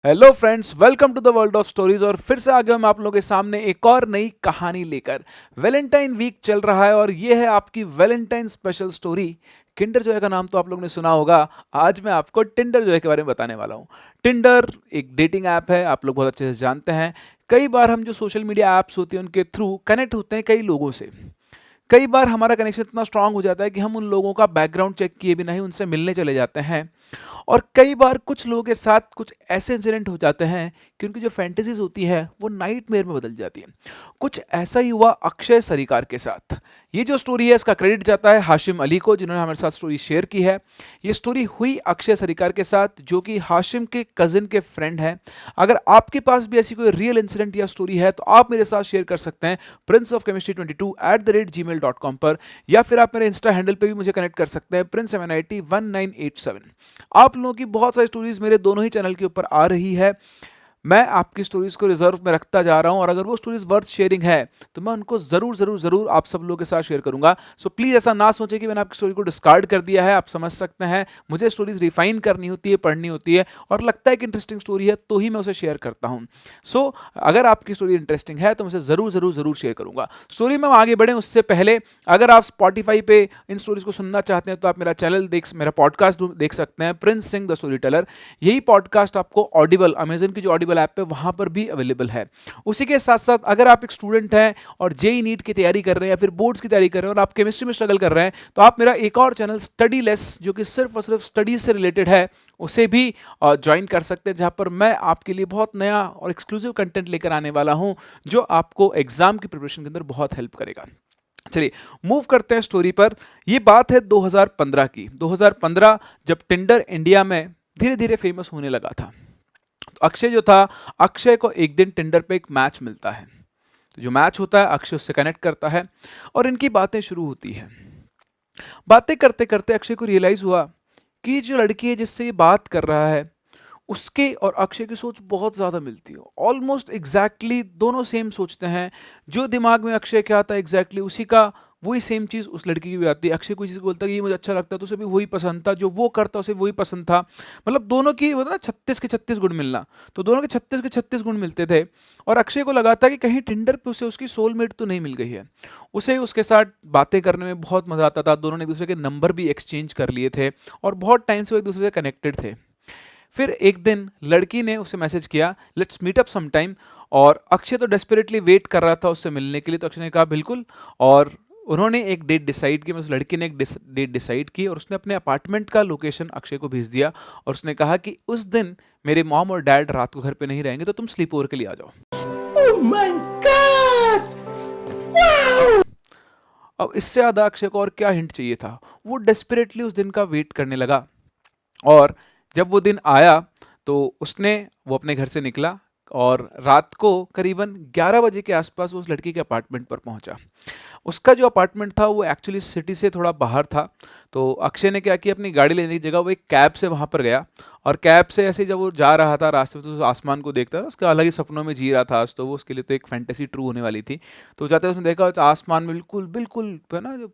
Hello friends, welcome to the world of stories. और फिर से आ गया मैं आप लोगों के सामने एक और नई कहानी लेकर। वैलेंटाइन वीक चल रहा है और ये है आपकी Valentine special story. Kinder Joy का नाम तो आप लोगों ने सुना होगा। आज मैं आपको टिंडर जॉय के बारे में बताने वाला हूँ। टिंडर एक डेटिंग ऐप है, आप लोग बहुत अच्छे से जानते हैं। कई बार हम जो सोशल मीडिया ऐप्स होती हैं उनके थ्रू कनेक्ट होते हैं कई लोगों से। कई बार हमारा कनेक्शन इतना स्ट्रांग हो जाता है कि हम उन लोगों का बैकग्राउंड चेक किए बिना ही उनसे मिलने चले जाते हैं। और कई बार कुछ लोगों के साथ कुछ ऐसे इंसिडेंट हो जाते हैं कि उनकी जो फैंटेसीज होती है वो नाइटमेयर में बदल जाती है। कुछ ऐसा ही हुआ अक्षय सरिकार के साथ। ये जो स्टोरी है इसका क्रेडिट जाता है हाशिम अली को, जिन्होंने हमारे साथ स्टोरी शेयर की है। ये स्टोरी हुई अक्षय सरिकार के साथ, जो कि हाशिम के कजिन के फ्रेंड हैं। अगर आपके पास भी ऐसी कोई रियल इंसिडेंट या स्टोरी है तो आप मेरे साथ शेयर कर सकते हैं princeofchemistry22@gmail.com पर, या फिर आप मेरे इंस्टा हैंडल पे भी मुझे कनेक्ट कर सकते हैं princeMNIT1987। आप लोगों की बहुत सारी स्टोरीज मेरे दोनों ही चैनल के ऊपर आ रही है। मैं आपकी स्टोरीज को रिजर्व में रखता जा रहा हूं और अगर वो स्टोरीज वर्थ शेयरिंग है तो मैं उनको जरूर जरूर जरूर आप सब लोगों के साथ शेयर करूंगा। सो प्लीज ऐसा ना सोचें कि मैंने आपकी स्टोरी को डिस्कार्ड कर दिया है। आप समझ सकते हैं, मुझे स्टोरीज रिफाइन करनी होती है, पढ़नी होती है, और लगता है कि इंटरेस्टिंग स्टोरी है तो ही मैं उसे शेयर करता हूं। सो अगर आपकी स्टोरी इंटरेस्टिंग है तो मैं उसे जरूर जरूर जरूर शेयर करूंगा। स्टोरी में हम आगे बढ़े उससे पहले, अगर आप स्पॉटिफाई पे इन स्टोरीज को सुनना चाहते हैं तो आप मेरा पॉडकास्ट देख सकते हैं, Prince Singh the story teller. यही पॉडकास्ट आपको ऑडिबल, अमेजन की जो ऑडिबल ऐप है वहां पर भी अवेलेबल है। उसी के साथ साथ अगर आप एक स्टूडेंट हैं और जेई नीट की तैयारी कर रहे हैं या फिर बोर्ड्स की तैयारी कर रहे हैं और आप केमिस्ट्री में स्ट्रगल कर रहे हैं तो आप मेरा एक और चैनल स्टडी लेस, जो कि सिर्फ और सिर्फ स्टडीज से रिलेटेड है, उसे भी ज्वाइन कर सकते हैं, जहां पर मैं आपके लिए बहुत नया और एक्सक्लूसिव कंटेंट लेकर आने वाला हूं जो आपको एग्जाम की प्रिपरेशन के अंदर बहुत हेल्प करेगा। चलिए मूव करते हैं स्टोरी पर। यह बात है 2015 की। 2015 जब टिंडर इंडिया में धीरे धीरे फेमस होने लगा था। तो अक्षय जो था, अक्षय को एक दिन टिंडर पे एक मैच मिलता है। तो जो मैच होता है अक्षय उससे कनेक्ट करता है और इनकी बातें शुरू होती हैं। बातें करते करते अक्षय को रियलाइज हुआ कि जो लड़की है जिससे ये बात कर रहा है, उसके और अक्षय की सोच बहुत ज़्यादा मिलती है। ऑलमोस्ट एग्जैक्टली दोनों सेम सोचते हैं। जो दिमाग में अक्षय क्या आता है एग्जैक्टली उसी का वही सेम चीज़ उस लड़की की भी आती है। अक्षय कोई चीज़ बोलता है कि ये मुझे अच्छा लगता है तो उसे भी वही पसंद था, जो वो करता उसे वही पसंद था। मतलब दोनों की होता ना 36 के 36 गुण मिलना, तो दोनों के 36 के 36 गुण मिलते थे। और अक्षय को लगा था कि कहीं टिंडर पे उसे उसकी सोलमेट तो नहीं मिल गई है। उसे उसके साथ बातें करने में बहुत मज़ा आता था। दोनों ने एक दूसरे के नंबर भी एक्सचेंज कर लिए थे और बहुत टाइम से वो एक दूसरे से कनेक्टेड थे। फिर एक दिन लड़की ने उसे मैसेज किया, let's meet up some time. और अक्षय तो डेस्परेटली वेट कर रहा था उससे मिलने के लिए, तो अक्षय ने कहा बिल्कुल। और उन्होंने एक डेट डिसाइड की, उस लड़की ने एक डेट डिसाइड की और उसने अपने अपार्टमेंट का लोकेशन अक्षय को भेज दिया। और उसने कहा कि उस दिन मेरे मॉम और डैड रात को घर पे नहीं रहेंगे तो तुम स्लीप ओवर के लिए आ जाओ। Oh my God! Wow! अब इससे ज़्यादा अक्षय को और क्या हिंट चाहिए था। वो डेस्परेटली उस दिन का वेट करने लगा। और जब वो दिन आया तो वो अपने घर से निकला और रात को करीबन 11 बजे के आसपास वो उस लड़की के अपार्टमेंट पर पहुंचा। उसका जो अपार्टमेंट था वो एक्चुअली सिटी से थोड़ा बाहर था। तो अक्षय ने क्या किया, अपनी गाड़ी लेने की जगह वो एक कैब से वहां पर गया। और कैब से ऐसे जब वो जा रहा था रास्ते में तो उस आसमान को देखता था, उसका अलग ही सपनों में जी रहा था आज तो वो, उसके लिए तो एक फैंटेसी ट्रू होने वाली थी। तो जाते उसने देखा उस आसमान में बिल्कुल बिल्कुल है ना, जो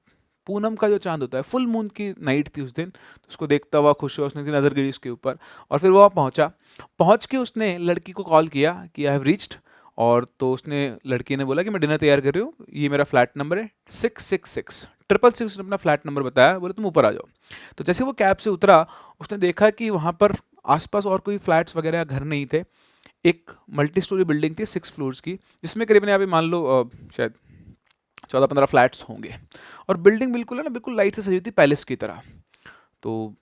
पूनम का जो चांद होता है, फुल मून की नाइट थी उस दिन। तो उसको देखता हुआ खुश हुआ, उसने उसकी नज़र गिरी उसके ऊपर। और फिर वो वहाँ पहुँचा। पहुँच के उसने लड़की को कॉल किया कि आई हैव रीच्ड। और तो उसने लड़की ने बोला कि मैं डिनर तैयार कर रही हूँ, ये मेरा फ्लैट नंबर है 666 ट्रिपल सिक्स। उसने अपना फ्लैट नंबर बताया, बोले तुम ऊपर आ जाओ। तो जैसे वो कैब से उतरा उसने देखा कि वहाँ पर आसपास और कोई फ्लैट्स वगैरह या घर नहीं थे। एक मल्टी स्टोरी बिल्डिंग थी 6 फ्लोर्स की, जिसमें करीबन यहाँ पे मान लो शायद 14-15 फ्लैट्स होंगे। और बिल्डिंग बिल्कुल है ना, बिल्कुल लाइट से सजी थी पैलेस की तरह। तो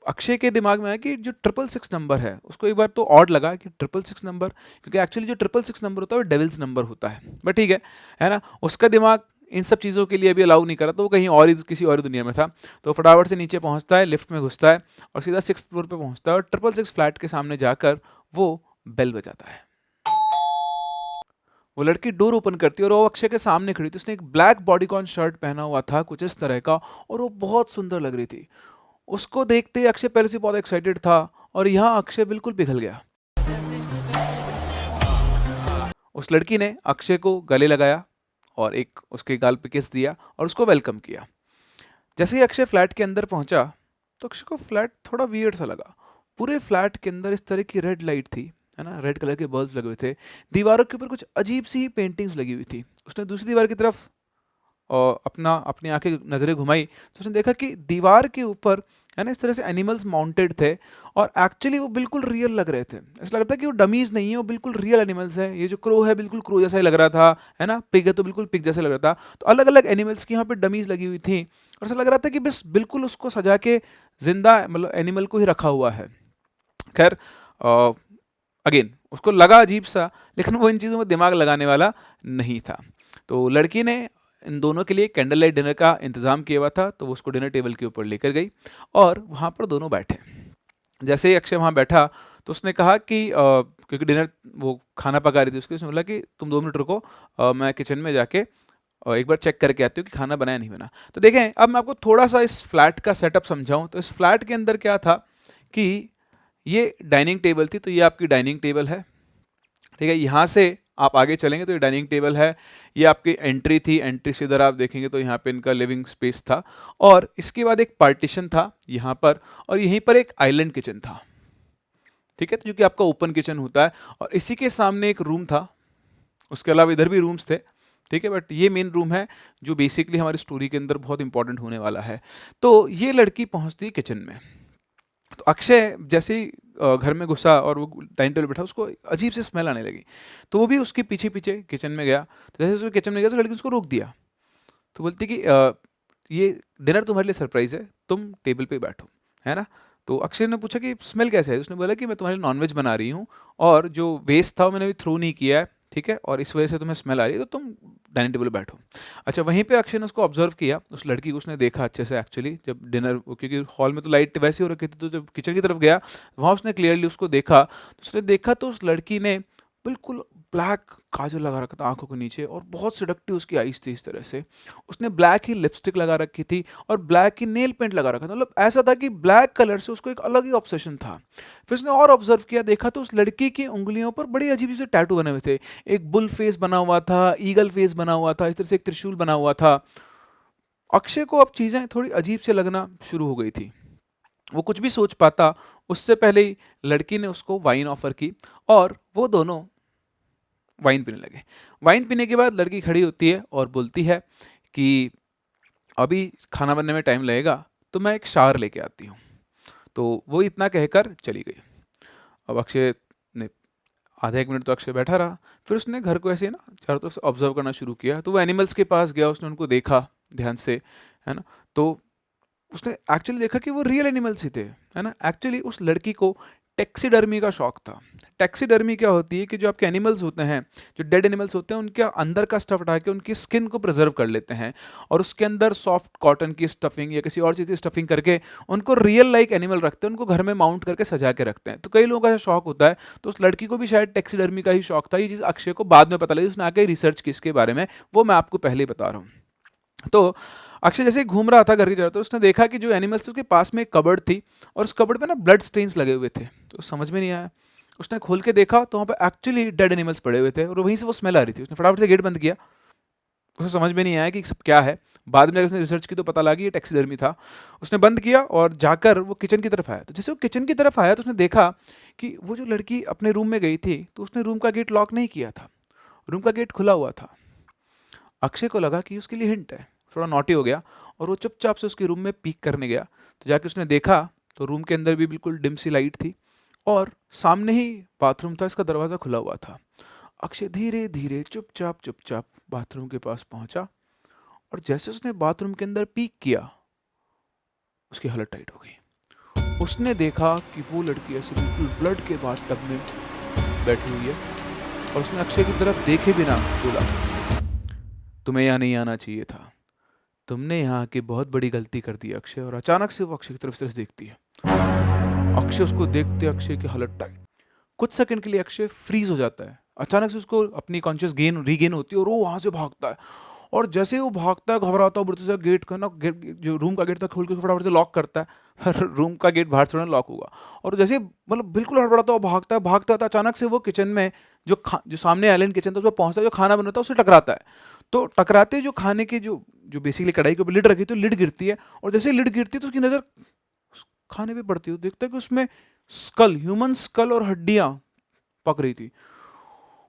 अक्षय के दिमाग में आया कि जो 666 नंबर है उसको एक बार तो ऑड लगा कि 666 नंबर, क्योंकि एक्चुअली जो 666 नंबर होता है वो डेविल्स नंबर होता है। बट ठीक है ना, उसका दिमाग इन सब चीज़ों के लिए अभी अलाउ नहीं करा, तो वो कहीं और ही किसी और ही दुनिया में था। तो फटाफट से नीचे पहुंचता है, लिफ्ट में घुसता है और सीधा 6th फ्लोर पे पहुंचता है और 666 फ्लैट के सामने जाकर वो बेल बजाता है। वो लड़की डोर ओपन करती है और वो अक्षय के सामने खड़ी थी। उसने एक ब्लैक बॉडीकॉन शर्ट पहना हुआ था कुछ इस तरह का, और वो बहुत सुंदर लग रही थी। उसको देखते ही अक्षय पहले से बहुत एक्साइटेड था और यहाँ अक्षय बिल्कुल पिघल गया। उस लड़की ने अक्षय को गले लगाया और एक उसके गाल पे किस दिया और उसको वेलकम किया। जैसे ही अक्षय फ्लैट के अंदर पहुंचा तो अक्षय को फ्लैट थोड़ा वियर्ड सा लगा। पूरे फ्लैट के अंदर इस तरह की रेड लाइट थी, है ना, रेड कलर के बल्ब लगे हुए थे। दीवारों के ऊपर कुछ अजीब सी पेंटिंग्स लगी हुई थी। उसने दूसरी दीवार की तरफ अपनी आंखें नज़रें घुमाई तो उसने देखा कि दीवार के ऊपर, है ना, इस तरह से एनिमल्स माउंटेड थे और एक्चुअली वो बिल्कुल रियल लग रहे थे। ऐसा लग रहा था कि वो डमीज नहीं है, वो बिल्कुल रियल एनिमल्स हैं। ये जो क्रो है बिल्कुल क्रो जैसा ही लग रहा था, है ना, पिग है तो बिल्कुल पिग जैसा लग रहा था। तो अलग अलग एनिमल्स की यहाँ पे डमीज लगी हुई थी और ऐसा लग रहा था कि बस बिल्कुल उसको सजा के जिंदा मतलब एनिमल को ही रखा हुआ है। खैर, अगेन उसको लगा अजीब सा, लेकिन वो इन चीज़ों में दिमाग लगाने वाला नहीं था। तो लड़की ने इन दोनों के लिए कैंडल लाइट डिनर का इंतज़ाम किया हुआ था, तो वो उसको डिनर टेबल के ऊपर लेकर गई और वहाँ पर दोनों बैठे। जैसे ही अक्षय वहाँ बैठा तो उसने कहा कि क्योंकि डिनर वो खाना पका रही थी उसके, उसने बोला कि तुम 2 मिनट रुको, मैं किचन में जाके एक बार चेक करके आती हूँ कि खाना बनाया नहीं बना। तो देखें, अब मैं आपको थोड़ा सा इस फ्लैट का सेटअप समझाऊँ तो इस फ्लैट के अंदर क्या था कि ये डाइनिंग टेबल थी, तो ये आपकी डाइनिंग टेबल है, ठीक है। यहाँ से आप आगे चलेंगे तो ये डाइनिंग टेबल है, ये आपकी एंट्री थी, एंट्री से इधर आप देखेंगे तो यहाँ पे इनका लिविंग स्पेस था और इसके बाद एक पार्टीशन था यहाँ पर और यहीं पर एक आइलैंड किचन था, ठीक है, तो जो कि आपका ओपन किचन होता है और इसी के सामने एक रूम था। उसके अलावा इधर भी रूम्स थे, ठीक है, बट ये मेन रूम है जो बेसिकली हमारी स्टोरी के अंदर बहुत इंपॉर्टेंट होने वाला है। तो ये लड़की पहुंचती है किचन में, तो अक्षय जैसे ही घर में घुसा और वो डाइनिंग टेबल बैठा, उसको अजीब सी स्मेल आने लगी। तो वो भी उसके पीछे पीछे किचन में गया। तो जैसे उसको किचन में गया तो लड़की उसको रोक दिया। तो बोलती कि ये डिनर तुम्हारे लिए सरप्राइज है, तुम टेबल पे बैठो, है ना। तो अक्षय ने पूछा कि स्मेल कैसे है। उसने बोला कि मैं तुम्हारे लिए नॉनवेज बना रही हूँ और जो वेस्ट था वो मैंने अभी थ्रो नहीं किया है, ठीक है, और इस वजह से तुम्हें स्मेल आ रही है, तो तुम डाइनिंग टेबल पे बैठो। अच्छा, वहीं पे अक्षय ने उसको ऑब्जर्व किया, उस लड़की को उसने देखा अच्छे से एक्चुअली, जब डिनर, क्योंकि हॉल में तो लाइट वैसे ही हो रखी थी, तो जब किचन की तरफ गया वहाँ उसने क्लियरली उसको देखा। तो उसने देखा तो उस लड़की ने बिल्कुल ब्लैक काजल लगा रखा था आंखों के नीचे और बहुत सिडक्टिव उसकी आईज थी इस तरह से। उसने ब्लैक ही लिपस्टिक लगा रखी थी और ब्लैक ही नेल पेंट लगा रखा था। मतलब ऐसा था कि ब्लैक कलर से उसको एक अलग ही ऑब्सेशन था। फिर उसने और ऑब्जर्व किया, देखा तो उस लड़की की उंगलियों पर बड़ी अजीब से टैटू बने हुए थे। एक बुल फेस बना हुआ था, ईगल फेस बना हुआ था, इस तरह से एक त्रिशूल बना हुआ था। अक्षय को अब चीजें थोड़ी अजीब से लगना शुरू हो गई थी। वो कुछ भी सोच पाता उससे पहले ही लड़की ने उसको वाइन ऑफर की और वो दोनों वाइन पीने लगे। वाइन पीने के बाद लड़की खड़ी होती है और बोलती है कि अभी खाना बनने में टाइम लगेगा, तो मैं एक शावर लेके आती हूँ। तो वो इतना कहकर चली गई। अब अक्षय ने आधा एक मिनट तो अक्षय बैठा रहा, फिर उसने घर को ऐसे ना चारों तरफ से ऑब्जर्व करना शुरू किया। तो वो एनिमल्स के पास गया, उसने उनको देखा ध्यान से, है ना। तो उसने एक्चुअली देखा कि वो रियल एनिमल्स ही थे, है ना। एक्चुअली उस लड़की को टैक्सीडर्मी का शौक था। टैक्सीडर्मी क्या होती है कि जो आपके एनिमल्स होते हैं, जो डेड एनिमल्स होते हैं, उनके अंदर का स्टफ हटा के उनकी स्किन को प्रिजर्व कर लेते हैं और उसके अंदर सॉफ्ट कॉटन की स्टफिंग या किसी और चीज़ की स्टफिंग करके उनको रियल लाइक एनिमल रखते हैं, उनको घर में माउंट करके सजा के रखते हैं। तो कई लोगों का ऐसा शौक होता है, तो उस लड़की को भी शायद टैक्सीडर्मी का ही शौक था। ये चीज़ अक्षय को बाद में पता लगी, उसने आके रिसर्च की इसके बारे में, वो मैं आपको पहले ही बता रहा हूँ। तो अक्षय जैसे ही घूम रहा था घर की तरफ, तो उसने देखा कि जो एनिमल्स थे उसके पास में एक कबर्ड थी और उस कबर्ड पे ना ब्लड स्टेन्स लगे हुए थे। तो समझ में नहीं आया, उसने खोल के देखा तो वहाँ पे एक्चुअली डेड एनिमल्स पड़े हुए थे और वहीं से वो स्मेल आ रही थी। उसने फटाफट से गेट बंद किया। उसे समझ में नहीं आया कि सब क्या है। बाद में उसने रिसर्च की तो पता लगा कि ये टैक्सीडर्मी था। उसने बंद किया और जाकर वो किचन की तरफ आया। तो जैसे वो किचन की तरफ आया तो उसने देखा कि वो जो लड़की अपने रूम में गई थी, तो उसने रूम का गेट लॉक नहीं किया था, रूम का गेट खुला हुआ था। अक्षय को लगा कि उसके लिए हिंट है, थोड़ा नॉटी हो गया और वो चुपचाप से उसके रूम में पीक करने गया। तो जाके उसने देखा तो रूम के अंदर भी बिल्कुल डिम सी लाइट थी और सामने ही बाथरूम था, इसका दरवाज़ा खुला हुआ था। अक्षय धीरे धीरे चुपचाप चुपचाप बाथरूम के पास पहुंचा और जैसे उसने बाथरूम के अंदर पीक किया, उसकी हालत टाइट हो गई। उसने देखा कि वो लड़की ऐसे बिल्कुल ब्लड के बाथटब में बैठी हुई है और उसने अक्षय की तरफ देखे बिना बोला, तुम्हें यहाँ नहीं आना चाहिए था, तुमने यहाँ आके बहुत बड़ी गलती कर दी अक्षय। और अचानक से वो अक्षय की तरफ से देखती है। अक्षय उसको देखते अक्षय की हालत टाइट। कुछ सेकंड के लिए अक्षय फ्रीज हो जाता है। अचानक से उसको अपनी कॉन्शियस गेन रीगेन होती है और वो वहां से भागता है। और जैसे वो भागता है, घबराता है, बढ़ते से गेट का ना, गेट जो रूम का गेट था खोल के फटाफट से लॉक करता है। रूम का गेट बाहर से लॉक होगा और जैसे मतलब बिल्कुल हड़बड़ाता है, भागता है भागता है। अचानक से वो किचन में जो सामने आइलैंड किचन था उसमें पहुंचता है, जो खाना बन रहा था उससे टकराता है। तो टकराते जो खाने की जो जो बेसिकली कढ़ाई के ऊपर लिड रखी, तो लिड गिरती है और जैसे लिड गिरती है तो उसकी नज़र खाने पे पड़ती है। देखता है कि उसमें स्कल, ह्यूमन स्कल और हड्डियां पक रही थी।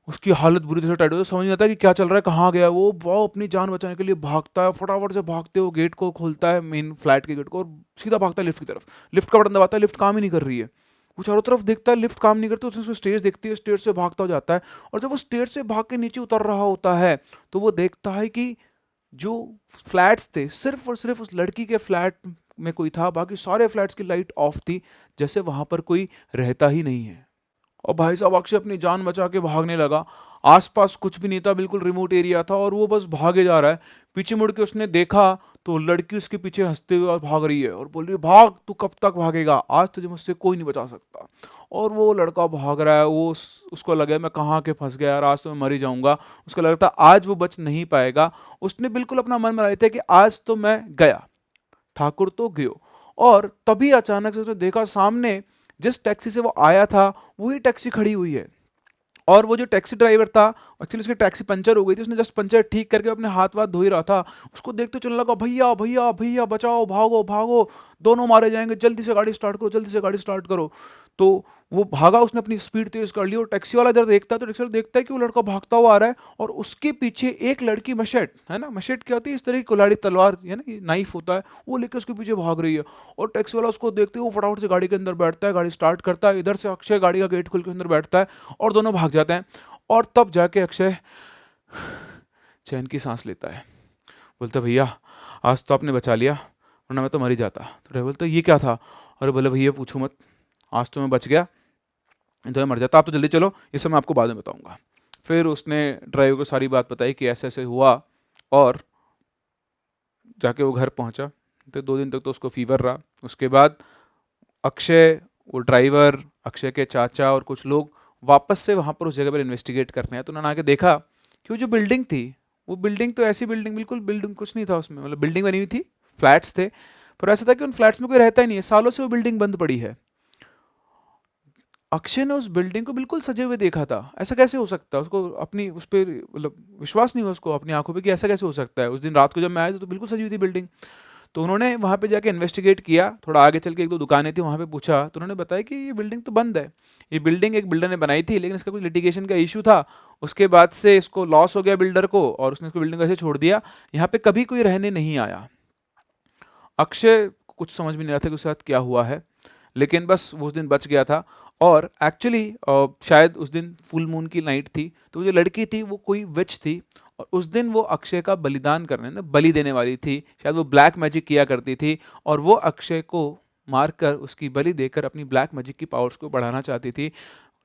उसकी हालत बुरी तरह टाइट हो गई, समझ नहीं आता कि क्या चल रहा है, कहाँ गया वो अपनी जान बचाने के लिए भागता है, फटाफट से भागते हुए गेट को खोलता है, मेन फ्लैट के गेट को, और सीधा भागता है लिफ्ट की तरफ। लिफ्ट का बटन दबाता है, लिफ्ट काम ही नहीं कर रही है। वो चारों तरफ देखता है, लिफ्ट काम नहीं करती, उसने स्टेज देखती है, स्टेज से भागता हो जाता है। और जब वो स्टेज से भाग के नीचे उतर रहा होता है तो वो देखता है कि जो फ्लैट्स थे, सिर्फ और सिर्फ उस लड़की के फ्लैट में कोई था, बाकी सारे फ्लैट्स की लाइट ऑफ थी, जैसे वहां पर कोई रहता ही नहीं है। और भाई साहब अक्षय अपनी जान बचा के भागने लगा। आसपास कुछ भी नहीं था, बिल्कुल रिमोट एरिया था, और वो बस भागे जा रहा है। पीछे मुड़ के उसने देखा तो लड़की उसके पीछे हंसते हुए और भाग रही है, और बोल रही है, भाग, तू कब तक भागेगा, आज तुझे मुझसे कोई नहीं बचा सकता। और वो लड़का भाग रहा है, उसको लगे मैं कहाँ के फंस गया यार, आज तो मैं मर ही जाऊंगा। उसको लगता आज वो बच नहीं पाएगा। उसने बिल्कुल अपना मन बना लिया था कि आज तो मैं गया, ठाकुर तो गयो। और तभी अचानक से उसने देखा सामने जिस टैक्सी से वो आया था वही टैक्सी खड़ी हुई है। और वो जो टैक्सी ड्राइवर था, एक्चुअली उसकी टैक्सी पंचर हो गई थी, उसने जस्ट पंचर ठीक करके अपने हाथ वाथ धो ही रहा था। उसको देखते चलने लगा, भैया भैया भैया बचाओ, भागो भागो, दोनों मारे जाएंगे, जल्दी से गाड़ी स्टार्ट करो, जल्दी से गाड़ी स्टार्ट करो। तो वो भागा, उसने अपनी स्पीड तेज कर ली, और टैक्सी वाला जब देखता है तो टैक्सी वाला देखता है कि वो लड़का भागता हुआ आ रहा है, और उसके पीछे एक लड़की मशेट, है ना, मशेट क्या होती है, इस तरह की कुल्हाड़ी तलवार, है ना, नाइफ होता है, वो लेकर उसके पीछे भाग रही है। और टैक्सी वाला उसको देखते ही वो फटाफट से गाड़ी के अंदर बैठता है, गाड़ी स्टार्ट करता है, इधर से अक्षय गाड़ी का गेट खोल के अंदर बैठता है, और दोनों भाग जाते हैं। और तब जाके अक्षय चैन की सांस लेता है। बोलता, भैया आज तो आपने बचा लिया, वरना मैं तो मर ही जाता। तो ड्राइवर बोलता, ये क्या था? अरे बोले, भैया पूछो मत, आज तो मैं बच गया, तो मैं मर जाता। आप तो जल्दी चलो, ये सब मैं आपको बाद में बताऊंगा। फिर उसने ड्राइवर को सारी बात बताई कि ऐसे ऐसे हुआ, और जाके वो घर पहुंचा। तो 2 दिन तक तो उसको फीवर रहा। उसके बाद अक्षय, वो ड्राइवर, अक्षय के चाचा और कुछ लोग वापस से वहां पर उस जगह पर इन्वेस्टिगेट करने आए। तो उन्होंने आके देखा कि वो जो बिल्डिंग थी, वो बिल्डिंग तो ऐसी बिल्डिंग, बिल्कुल बिल्डिंग कुछ नहीं था उसमें, मतलब बिल्डिंग बनी हुई थी, फ्लैट्स थे, पर ऐसा था कि उन फ्लैट्स में कोई रहता ही नहीं है, सालों से वो बिल्डिंग बंद पड़ी है। अक्षय ने उस बिल्डिंग को बिल्कुल सजे हुए देखा था। ऐसा कैसे हो सकता है? उसको अपनी उस पर मतलब विश्वास नहीं हुआ उसको अपनी आंखों पे कि ऐसा कैसे हो सकता है। उस दिन रात को जब मैं आया तो बिल्कुल सजी हुई थी बिल्डिंग। तो उन्होंने वहाँ पे जाके इन्वेस्टिगेट किया, थोड़ा आगे चल के 1-2 दुकानें थी वहाँ पे पूछा, तो उन्होंने बताया कि ये बिल्डिंग तो बंद है। ये बिल्डिंग एक बिल्डर ने बनाई थी, लेकिन इसका कुछ लिटिगेशन का इशू था, उसके बाद से इसको लॉस हो गया बिल्डर को, और उसने इसको बिल्डिंग को ऐसे छोड़ दिया। यहाँ पे कभी कोई रहने नहीं आया। अक्षय को कुछ समझ में नहीं आ रहा था कि उसके साथ क्या हुआ है, लेकिन बस वो उस दिन बच गया था। और एक्चुअली शायद उस दिन फुल मून की नाइट थी, तो वो जो लड़की थी वो कोई विच थी, और उस दिन वो अक्षय का बलिदान करने में बलि देने वाली थी। शायद वो ब्लैक मैजिक किया करती थी, और वो अक्षय को मारकर उसकी बलि देकर अपनी ब्लैक मैजिक की पावर्स को बढ़ाना चाहती थी।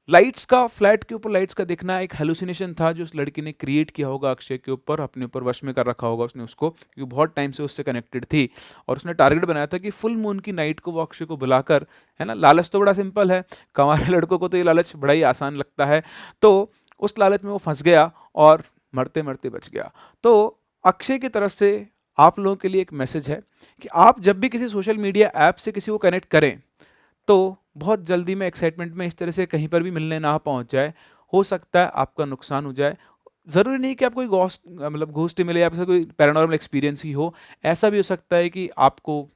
लाइट्स का, फ्लैट के ऊपर लाइट्स का दिखना एक हेलुसिनेशन था जो उस लड़की ने क्रिएट किया होगा अक्षय के ऊपर, अपने ऊपर वश में कर रखा होगा उसने उसको, क्योंकि बहुत टाइम से उससे कनेक्टेड थी। और उसने टारगेट बनाया था कि फुल मून की नाइट को वो अक्षय को बुलाकर, है ना, लालच तो बड़ा सिंपल है, कमारे लड़कों को तो ये लालच बड़ा ही आसान लगता है, तो उस लालच में वो फंस गया और मरते मरते बच गया। तो अक्षय की तरफ से आप लोगों के लिए एक मैसेज है कि आप जब भी किसी सोशल मीडिया ऐप से किसी को कनेक्ट करें, तो बहुत जल्दी में, एक्साइटमेंट में इस तरह से कहीं पर भी मिलने ना पहुंच जाए। हो सकता है आपका नुकसान हो जाए। ज़रूरी नहीं कि आपको कोई घोस्ट, मतलब घोस्ट मिले, आपके साथ कोई पैरानॉर्मल एक्सपीरियंस ही हो। ऐसा भी हो सकता है कि आपको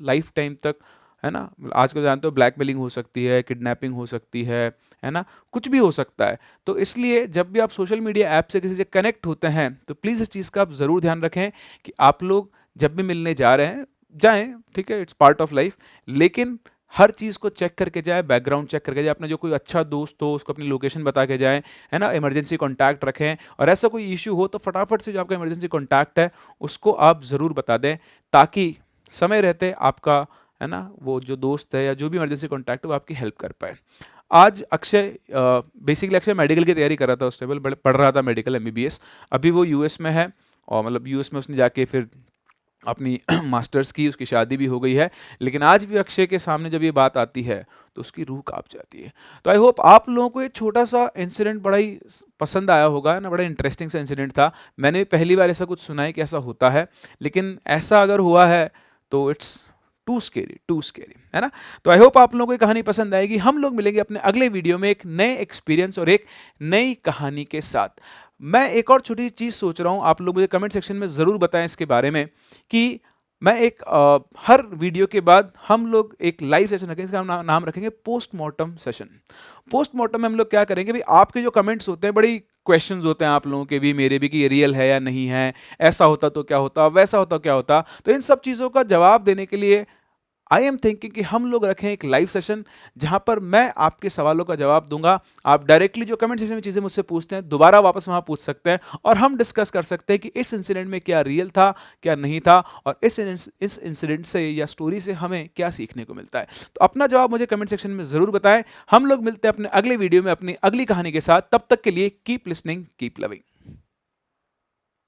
लाइफ टाइम तक, है ना, आजकल जानते हो ब्लैकमेलिंग हो सकती है, किडनैपिंग हो सकती है ना, कुछ भी हो सकता है। तो इसलिए जब भी आप सोशल मीडिया ऐप से किसी से कनेक्ट होते हैं तो प्लीज़ इस चीज़ का आप ज़रूर ध्यान रखें कि आप लोग जब भी मिलने जा रहे हैं, जाएं, ठीक है, इट्स पार्ट ऑफ लाइफ, लेकिन हर चीज़ को चेक करके जाए, बैकग्राउंड चेक करके जाए, अपना जो कोई अच्छा दोस्त हो उसको अपनी लोकेशन बता के जाएं, है ना, इमरजेंसी कॉन्टैक्ट रखें, और ऐसा कोई इशू हो तो फटाफट से जो आपका इमरजेंसी कॉन्टैक्ट है उसको आप ज़रूर बता दें, ताकि समय रहते आपका, है ना, वो जो दोस्त है या जो भी इमरजेंसी कॉन्टैक्ट है वो आपकी हेल्प कर पाए। आज अक्षय, बेसिकली अक्षय मेडिकल की तैयारी कर रहा था, उस टेबल पढ़ रहा था मेडिकल एमबीबीएस। अभी वो यूएस में है, और मतलब यूएस में उसने जाके फिर अपनी मास्टर्स की, उसकी शादी भी हो गई है। लेकिन आज भी अक्षय के सामने जब ये बात आती है तो उसकी रूह कांप जाती है। तो आई होप आप लोगों को ये छोटा सा इंसिडेंट बड़ा ही पसंद आया होगा, है ना, बड़ा इंटरेस्टिंग सा इंसिडेंट था। मैंने पहली बार ऐसा कुछ सुना है कि ऐसा होता है, लेकिन ऐसा अगर हुआ है तो इट्स टू स्केरी, है ना। तो आई होप आप लोगों को ये कहानी पसंद आएगी। हम लोग मिलेंगे अपने अगले वीडियो में एक नए एक्सपीरियंस और एक नई कहानी के साथ। मैं एक और छोटी चीज़ सोच रहा हूँ, आप लोग मुझे कमेंट सेक्शन में ज़रूर बताएं इसके बारे में कि मैं एक हर वीडियो के बाद हम लोग एक लाइव सेशन रखेंगे, इसका नाम रखेंगे पोस्टमार्टम सेशन। पोस्टमार्टम में हम लोग क्या करेंगे, भाई आपके जो कमेंट्स होते हैं, बड़ी क्वेश्चंस होते हैं आप लोगों के भी, मेरे भी, कि ये रियल है या नहीं है, ऐसा होता तो क्या होता, वैसा होता क्या होता। तो इन सब चीज़ों का जवाब देने के लिए आई एम थिंकिंग कि हम लोग रखें एक लाइव सेशन, जहां पर मैं आपके सवालों का जवाब दूंगा। आप डायरेक्टली जो कमेंट सेक्शन में चीज़ें मुझसे पूछते हैं, दोबारा वापस वहां पूछ सकते हैं, और हम डिस्कस कर सकते हैं कि इस इंसिडेंट में क्या रियल था, क्या नहीं था, और इस इंसिडेंट से या स्टोरी से हमें क्या सीखने को मिलता है। तो अपना जवाब मुझे कमेंट सेक्शन में ज़रूर बताएं। हम लोग मिलते हैं अपने अगले वीडियो में अपनी अगली कहानी के साथ। तब तक के लिए कीप लिसनिंग, कीप लविंग।